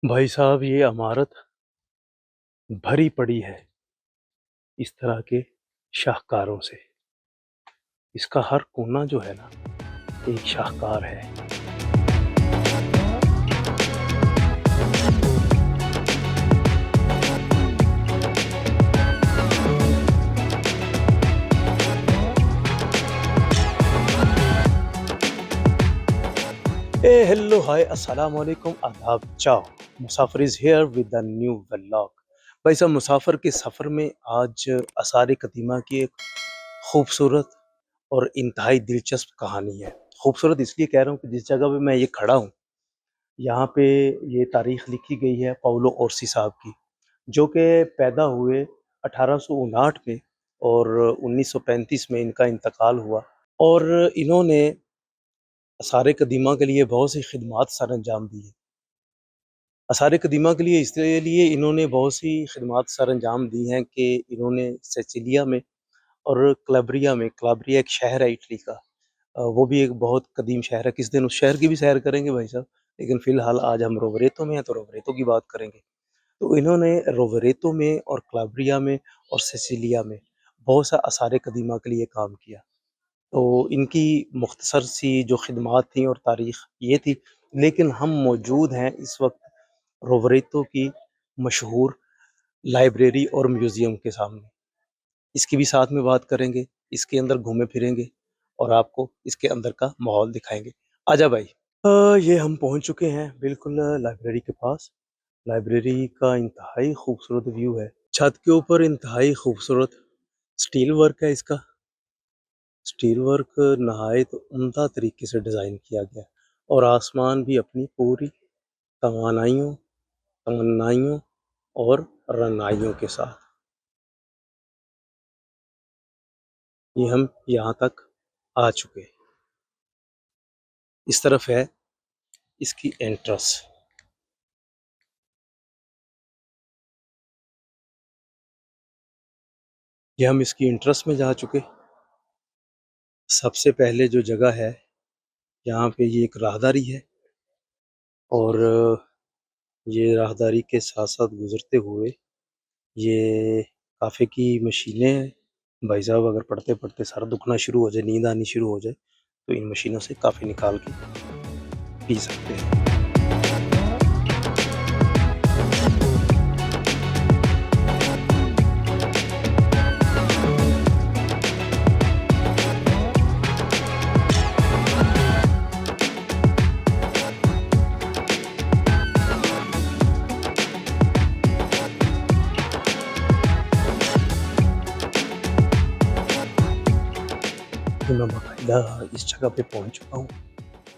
भाई साहब ये इमारत भरी पड़ी है इस तरह के शाहकारों से। इसका हर कोना जो है ना एक शाहकार है। ए हेलो हाय अस्सलाम वालेकुम आदाब चाओ। मुसाफिर is here with the new vlog. भाई साहब मुसाफिर के सफ़र में आज आसार कदीमा की एक खूबसूरत और इंतहाई दिलचस्प कहानी है। खूबसूरत इसलिए कह रहा हूँ कि जिस जगह पे मैं ये खड़ा हूँ यहाँ पे ये तारीख लिखी गई है पाउलो ओरसी साहब की, जो कि पैदा हुए 1859 में और 1935 में इनका इंतकाल हुआ। और इन्होंने आसार कदीमा के लिए बहुत सी खिदमात सर अंजाम दी है। आसार कदीमा के लिए इसलिए इन्होंने बहुत सी खिदमात सर अंजाम दी हैं कि इन्होंने सिचिलिया में और कलाब्रिया एक शहर है इटली का। वो भी एक बहुत कदीम शहर है। किस दिन उस शहर की भी सैर करेंगे भाई साहब। लेकिन फ़िलहाल आज हम रोवरेतो में हैं तो रोवरेतो की बात करेंगे। तो इन्होंने रोवरेतो में और कलाब्रिया में और सिचिलिया में बहुत सा आसार कदीमा के लिए काम किया। तो इनकी मुख्तसर सी जो खिदमात थी और तारीख़ ये थी। लेकिन हम मौजूद हैं इस वक्त रोवरेतो की मशहूर लाइब्रेरी और म्यूज़ियम के सामने। इसकी भी साथ में बात करेंगे, इसके अंदर घूमे फिरेंगे और आपको इसके अंदर का माहौल दिखाएंगे। आजा भाई। ये हम पहुंच चुके हैं बिल्कुल लाइब्रेरी के पास। लाइब्रेरी का इंतहाई खूबसूरत व्यू है। छत के ऊपर इंतहाई खूबसूरत स्टील वर्क है इसका। स्टील वर्क नहायत उम्दा तरीके से डिज़ाइन किया गया है और आसमान भी अपनी पूरी तवानाइयों तमन्नाइयों और रंगाइयों के साथ ये हम यहाँ तक आ चुके हैं। इस तरफ है इसकी एंट्रेंस। ये हम इसकी एंट्रेंस में जा चुके। सबसे पहले जो जगह है यहाँ पे ये एक राहदारी है और ये राहदारी के साथ-साथ गुज़रते हुए ये काफ़े की मशीनें हैं। भाई साहब अगर पढ़ते-पढ़ते सर दुखना शुरू हो जाए, नींद आनी शुरू हो जाए, तो इन मशीनों से काफ़ी निकाल के पी सकते हैं। तो मैं बाकायदा इस जगह पे पहुँच चुका हूँ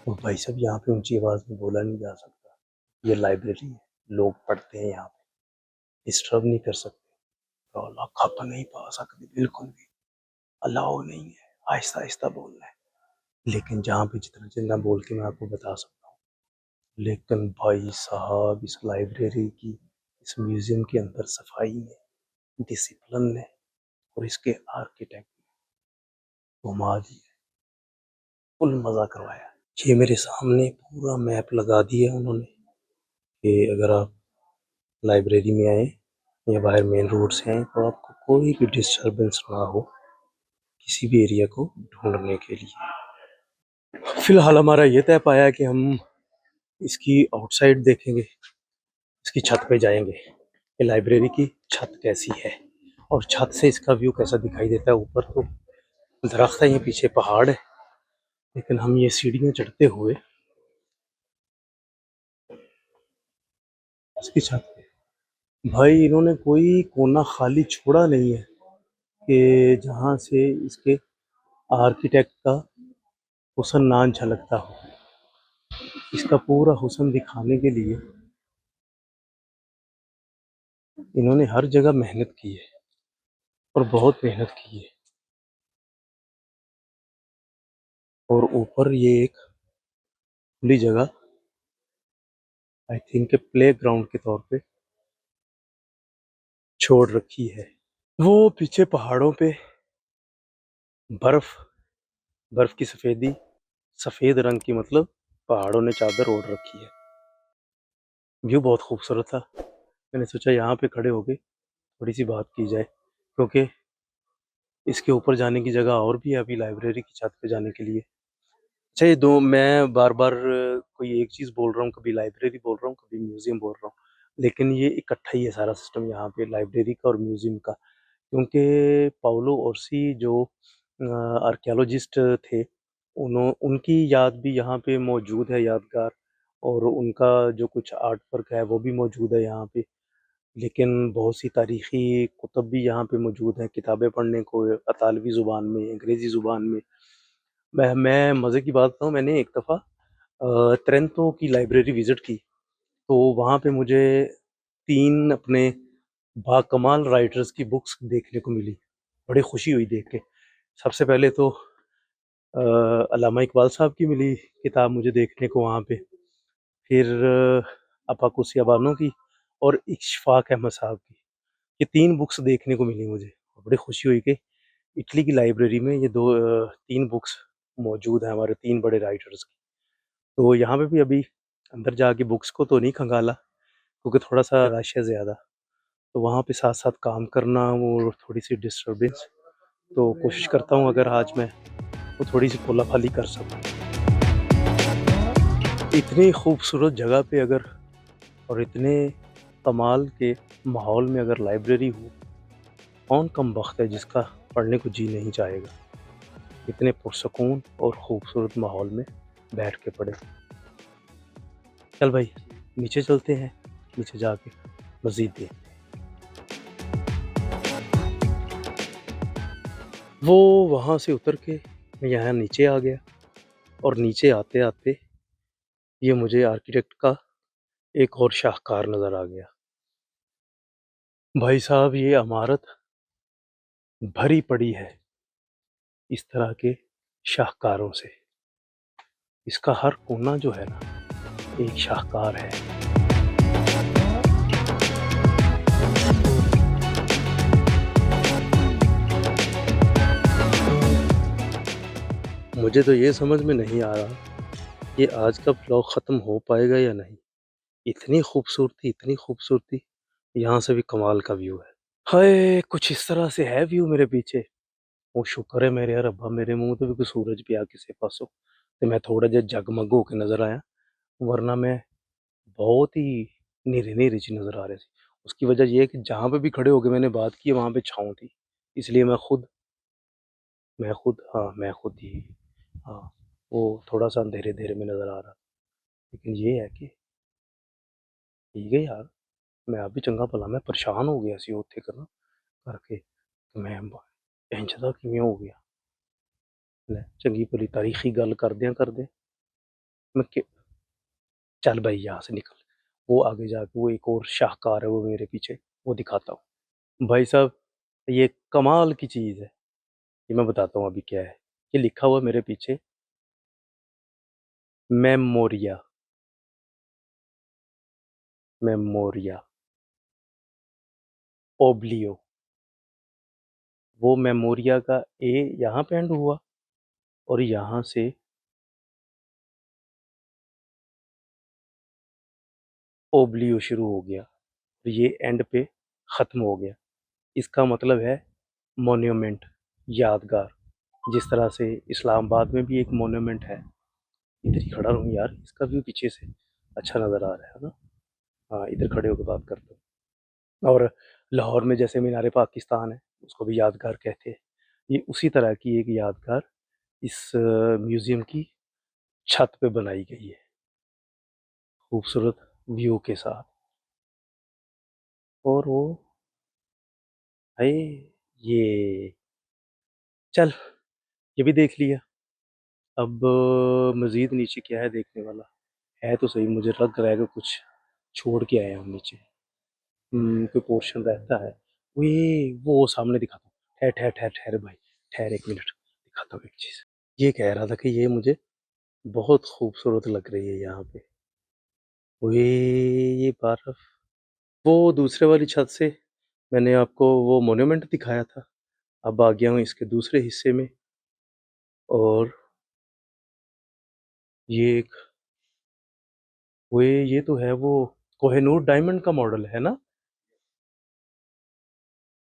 और भाई साहब यहाँ पे ऊँची आवाज़ में बोला नहीं जा सकता। ये लाइब्रेरी है, लोग पढ़ते हैं यहाँ पे, डिस्टर्ब नहीं कर सकते, रौला खप नहीं पा सकते बिल्कुल भी, अलाउ नहीं है, आहिस्ता-आहिस्ता बोलना है। लेकिन जहाँ पे जितना-जितना बोल के मैं आपको बता सकता हूँ। लेकिन भाई साहब इस लाइब्रेरी की, इस म्यूज़ियम के अंदर सफाई ने, डिसिप्लिन ने और इसके आर्किटेक्ट ने घुमा दिया, फुल मज़ा करवाया। ये मेरे सामने पूरा मैप लगा दिया उन्होंने कि अगर आप लाइब्रेरी में आए या बाहर मेन रोड से आए तो आपको कोई भी डिस्टर्बेंस ना हो किसी भी एरिया को ढूंढने के लिए। फिलहाल हमारा ये तय पाया कि हम इसकी आउटसाइड देखेंगे, इसकी छत पे जाएंगे कि लाइब्रेरी की छत कैसी है और छत से इसका व्यू कैसा दिखाई देता है। ऊपर तो दरख्त है, ये पीछे पहाड़ है, लेकिन हम ये सीढ़ियाँ चढ़ते हुए इसकी छत पे, भाई इन्होंने कोई कोना खाली छोड़ा नहीं है कि जहाँ से इसके आर्किटेक्ट का हुस्न ना झलकता हो। इसका पूरा हुस्न दिखाने के लिए इन्होंने हर जगह मेहनत की है और बहुत मेहनत की है। और ऊपर ये एक खुली जगह आई थिंक प्ले ग्राउंड के तौर पे छोड़ रखी है। वो पीछे पहाड़ों पे बर्फ, बर्फ की सफेदी, सफेद रंग की, मतलब पहाड़ों ने चादर ओढ़ रखी है। व्यू बहुत खूबसूरत था। मैंने सोचा यहाँ पे खड़े होके थोड़ी-सी बात की जाए, क्योंकि इसके ऊपर जाने की जगह और भी है अभी लाइब्रेरी की छत पे जाने के लिए। अच्छा, ये दो मैं बार-बार कोई एक चीज़ बोल रहा हूँ, कभी लाइब्रेरी बोल रहा हूँ, कभी म्यूज़ियम बोल रहा हूँ। लेकिन ये इकट्ठा ही है सारा सिस्टम यहाँ पे लाइब्रेरी का और म्यूज़ियम का। क्योंकि पाओलो ओरसी जो आर्कियोलॉजिस्ट थे, उनकी याद भी यहाँ पे मौजूद है यादगार, और उनका जो कुछ आर्ट वर्क है वो भी मौजूद है यहाँ पे। लेकिन बहुत सी तारीख़ी कुतुब भी यहाँ पे मौजूद हैं, किताबें पढ़ने को अतालवी ज़ुबान में, अंग्रेज़ी ज़ुबान में। मैं मज़े की बात बताऊँ, मैंने एक दफ़ा तरेंतो की लाइब्रेरी विज़िट की, तो वहाँ पे मुझे 3 अपने बाकमाल राइटर्स की बुक्स देखने को मिली। बड़ी खुशी हुई देख के। सबसे पहले तो अल्लामा इकबाल साहब की मिली किताब मुझे देखने को वहाँ पे। फिर अपाकुस याबानो की और इशफ़ाक अहमद साहब की। ये 3 बुक्स देखने को मिली मुझे। बड़ी खुशी हुई कि इटली की लाइब्रेरी में ये 3 बुक्स मौजूद हैं हमारे 3 बड़े राइटर्स की। तो यहाँ पे भी अभी अंदर जाके बुक्स को तो नहीं खंगाला, क्योंकि थोड़ा-सा रश है ज़्यादा। तो वहाँ पे साथ-साथ काम करना, वो थोड़ी-सी डिस्टर्बेंस, तो कोशिश करता हूँ अगर आज मैं वो थोड़ी-सी पोलापाली कर सकूँ। इतनी खूबसूरत जगह पे अगर, और इतने कमाल के माहौल में अगर लाइब्रेरी हो, कौन कमबख्त है जिसका पढ़ने को जी नहीं चाहेगा। इतने पुरसकून और खूबसूरत माहौल में बैठ के पढ़े। चल भाई, नीचे चलते हैं, नीचे जाके मज़ीद देखते हैं। वो वहाँ से उतर के मैं यहाँ नीचे आ गया, और नीचे आते-आते ये मुझे आर्किटेक्ट का एक और शाहकार नज़र आ गया। भाई साहब, ये इमारत भरी पड़ी है इस तरह के शाहकारों से। इसका हर कोना जो है ना, एक शाहकार है। मुझे तो ये समझ में नहीं आ रहा, ये आज का व्लॉग ख़त्म हो पाएगा या नहीं। इतनी खूबसूरती, यहाँ से भी कमाल का व्यू है। हाय! कुछ इस तरह से है व्यू मेरे पीछे। वो शुक्र है मेरे रब्बा, मेरे मुँह ते भी कोई सूरज पिया किसे पासों, ते मैं थोड़ा जिहा जगमग हो के नज़र आया, वरना मैं बहुत ही नेरे-नेरे च नज़र आ रहे थे। उसकी वजह ये है कि जहाँ पे भी खड़े होके मैंने बात की है, वहाँ पे छाँव थी। इसलिए मैं खुद ही हाँ, वो थोड़ा-सा अंधेरे-अंधेरे में नज़र आ रहा। लेकिन ये है कि ठीक है यार, मैं अभी चंगा भला मैं परेशान हो गया सी उत्थे करके, ते मैं इंज दा किवें हो गया। ਲੈ चंगी भली तारीखी गल करदे मैं कि चल भाई यहाँ से निकल। वो आगे जाके वो एक और शाहकार है वो मेरे पीछे, वो दिखाता हूँ। भाई साहब, ये कमाल की चीज़ है, ये मैं बताता हूँ अभी क्या है। ये लिखा हुआ है मेरे पीछे, मेमोरिया, मेमोरिया, ओब्लियो। वो मेमोरिया का ए यहाँ पे एंड हुआ, और यहाँ से ओब्लियो शुरू हो गया, और ये एंड पे ख़त्म हो गया। इसका मतलब है मॉन्यूमेंट, यादगार। जिस तरह से इस्लामाबाद में भी एक मॉन्यूमेंट है, इधर ही खड़ा रहूँ यार, इसका व्यू पीछे से अच्छा नज़र आ रहा है ना? हाँ, इधर खड़े होके बात करता हूँ। और लाहौर में जैसे मीनार पाकिस्तान है, उसको भी यादगार कहते हैं। ये उसी तरह की एक यादगार इस म्यूज़ियम की छत पे बनाई गई है, खूबसूरत व्यू के साथ। और वो है ये, चल, ये भी देख लिया। अब मज़ीद नीचे क्या है देखने वाला? है तो सही, मुझे लग रहा है कि कुछ छोड़ के आए हम नीचे। कोई पोर्शन रहता है। वो सामने दिखाता हूँ। ठहर भाई, ठहर 1 मिनट, दिखाता हूँ एक चीज़। ये कह रहा था कि ये मुझे बहुत खूबसूरत लग रही है यहाँ पे। ओए! ये बर्फ, वो दूसरे वाली छत से मैंने आपको वो मॉन्यूमेंट दिखाया था। अब आ गया हूँ इसके दूसरे हिस्से में, और ये एक, ओए! ये तो है वो कोहिनूर डायमंड का मॉडल है ना?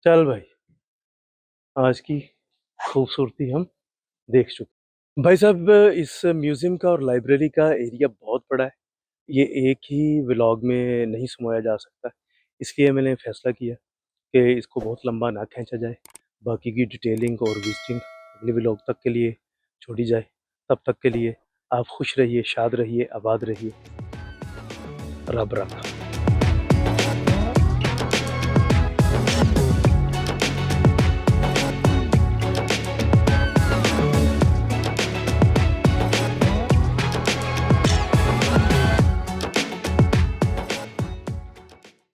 चल भाई, आज की खूबसूरती हम देख चुके। भाई साहब, इस म्यूज़ियम का और लाइब्रेरी का एरिया बहुत बड़ा है। ये एक ही व्लॉग में नहीं समाया जा सकता। इसलिए मैंने फैसला किया कि इसको बहुत लंबा ना खींचा जाए। बाकी की डिटेलिंग और विज़िटिंग अगले व्लॉग तक के लिए छोड़ी जाए। तब तक के लिए आप खुश रहिए, शाद रहिए, आबाद रहिए। रब राखा।